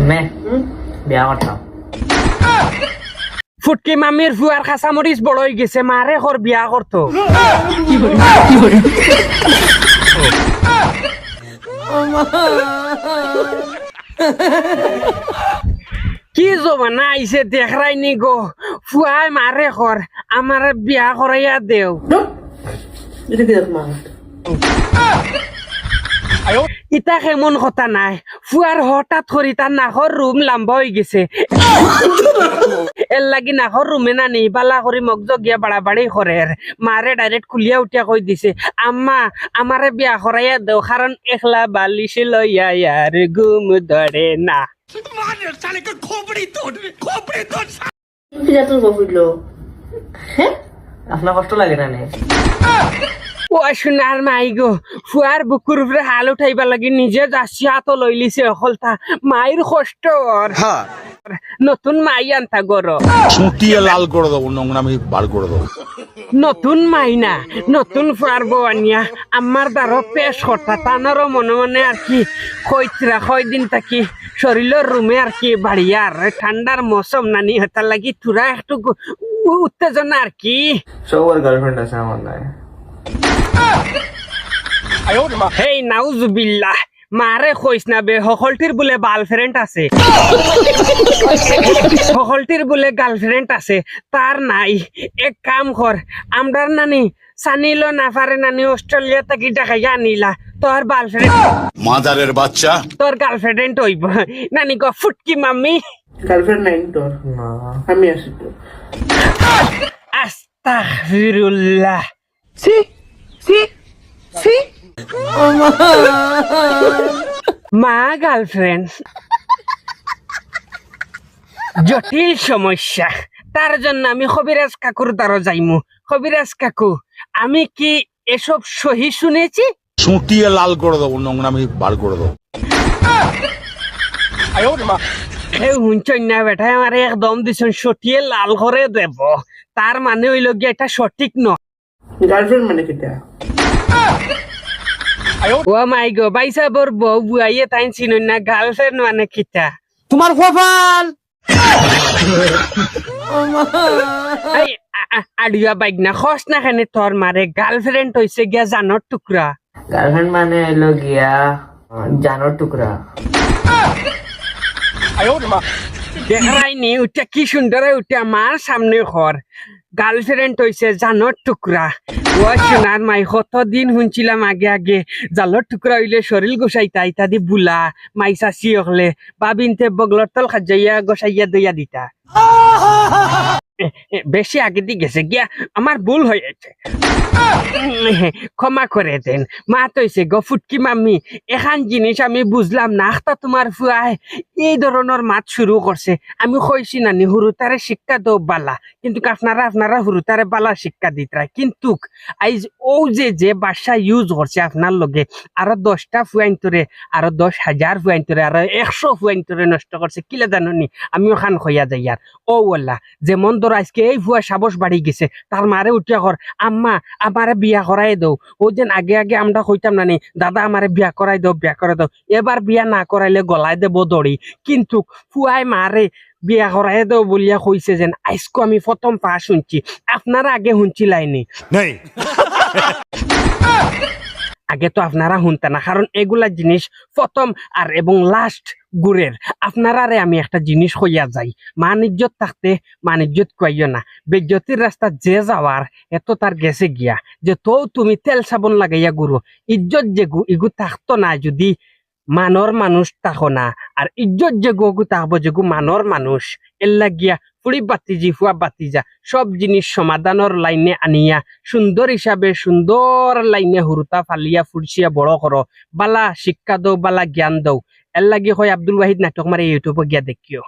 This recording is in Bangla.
আম্মে বিয়া করতাম। ফুটকি মামির ফুয়ার খাসামরিচ বড় হয়ে গেছে, মারে ঘর বিয়া করতো। কি জমানা আইছে দেখরাই নি গো, ফুয়াই মারে ঘর আমার বিয়া করাইয়া দেও। এটা কি দেখ মা ইটা কেমন কথা নাই, ফুয়ার হঠাৎ করে তার নাকর রুম লাম্বা হয়ে গেছে, এর লাগি নাকর রুমে না নি বালা করে মগজ গিয়া বাড়াবাড়ি করে। মারে ডাইরেক্ট খুলিয়া উঠিয়া কই দিছে, আম্মা আমারে বিয়া করাইয়া দেও, কারণ একলা বালিশ লইয়া ইয়ার ঘুম ধরে না। কিরা তোর গফিল হ্যাঁ আপনার কষ্ট লাগে না নে? ও সোনার মাই গো, ফুয়ার বুকুর উপরে হাল উঠাইবা লাগি নিজে যাচ্ছি হাত লইলিছে অকলতা, মায়ের কষ্ট। নতুন মাই আনতা গর, ছুটিয়ে লাল করে দেবো, নোংরামি বার করে দেবো। নতুন মাই না নতুন ফুয়ার বউ আনিয়া আমার দ্বারা পেশ করতা, তানারও মনে মনে আর কি কইতরা কয়দিন থাকি শরীরের রুমে আর কি বাড়িয়া আর ঠান্ডার মৌসুম নানি হতার লাগি তুরা একটু উত্তেজনা আর কি। সবার গার্লফ্রেন্ড আছে আমার নাই। হেই নাউজুবিল্লাহ, মারে কইস না বে, সকলটির বলে গার্লফ্রেন্ড আছে, সকলটির বলে গার্লফ্রেন্ড আছে, তার নাই। এক কাম কর, আমরার নানি সানিল না পারে নানি অস্ট্রেলিয়া থেকে দেখাইয়া আনিলা, তোর গার্লফ্রেন্ড মাদারের বাচ্চা, তোর গার্লফ্রেন্ড হইব নানি গো। ফুটকি মাম্মি গার্লফ্রেন্ড নাই তোর? না আমি আসি তো। আস্তাগফিরুল্লাহ। মা গার্লফ্রেন্ড জটিল সমস্যা, তার জন্য আমি কবিরাজ কাকুর দ্বারা যাইমু। কবিরাজ কাকু, আমি কি এসব সহি শুনেছি? ছুটিয়ে লাল করে দেবো, নোংরামি বার করে দেবো। হুঞ্চন না বেটা, আমার একদম দিছন সটিয়ে লাল করে দেব, তার মানে হইল গিয়ে এটা সঠিক নয়। গার্লফ্রেন্ড মানে কিটা? ও মাই গো, বাইসা বর বউ বুয়াইয়ে তাই চিনুন না, গার্লফ্রেন্ড মানে কিটা? তোমার কপাল। আড়িয়া বাইক না খস না খানে তোর মারে, গার্লফ্রেন্ড হইছে গিয়া জানোর টুকরা। গার্লফ্রেন্ড মানে এলো গিয়া জানোর টুকরা। দেখাইনি উঠে কি সুন্দর উঠে আমার সামনে ঘর, গার্লফ্রেন্ড হইছে জানোর টুকরা। ও সোনার মাই, কতদিন শুনছিলাম আগে আগে জালোর টুকরা হইলে শরীর গোসাইতা ইত্যাদি বুলা মাইসা হলে বাবিনতে বগলর তল খাজাইয়া গোসাইয়া দইয়া দিতা। বেশি আগে দিয়ে গেছে গিয়া, আমার ভুল হয়েছে, ক্ষমা করে দেন। মা তৈছে গো ফুটকি মাম্মি, এখান জিনিস আমি বুঝলাম না, আখতা তোমার ফুয়ায় এই ধরনের মাত শুরু করছে। আমি কইছি নানি হুরুতারে শিক্ষা দো বালা, কিন্তু আপনারা হুরুতারে বালা শিক্ষা দিতরা, কিন্তু আইজ ও যে বাসা ইউজ করছে আপনার লগে, আরো 10টা ফুয়াইন্তরে, আরো 10,000 ফুয়াইন্তরে, আরো 100 ফুয়াইন্তরে নষ্ট করছে। কিলা জানি আমি ওখান খইয়া যাই আর ও ওল্লা, যেমন ধর আজকে এই ফুয়া সাবস বাড়ি গেছে, তার মারে উঠিয়া কর, আম্মা আমারে বিয়া করাই দাও। ওই দিন আগে আগে আমরা কইতাম নানি, দাদা আমারে বিয়া করাই দাও, বিয়া করে দাও। এবার বিয়া না করাইলে গলায় দেব দড়ি, কিন্তু ফুয়াই মারে বিয়া করাই দাও বলিয়া কইছে যেন আজকে আমি প্রথম পা শুনছি, আপনারা আগে শুনছিলাইনি। আগে তো আপনারা শুনতেন না, কারণ এগুলা জিনিস প্রথম আর এবং লাস্ট গুড়ের। আপনারা আমি একটা জিনিস হইয়া যাই, মানিজ্যত থাকতে মানিজ্যত কইও না, বেজ্জতির রাস্তা যে যাওয়ার এত তার গেছে গিয়া, যে তো তুমি তেল সাবন লাগাইয়া গুরু ইজ্জত যেগু ইগু থাকতো না যদি মানর মানুষ থাকো না, আর ইজ্জত যেগু থাকবো যেগু মানর মানুষ। এল্লা গিয়া ফুড়ি বাতিজি ফুয়া বাতিজা সব জিনিস সমাধানের লাইনে আনিয়া সুন্দর হিসাবে সুন্দর লাইনে হুরুতা ফালিয়া ফুড়ছিয়া বড় করো, বালা শিক্ষা দৌ, বালা জ্ঞান দৌ। এর লাগি হয় আব্দুল ওয়াহিদ নাটক মারে ইউটিউবে গিয়া দেখিও।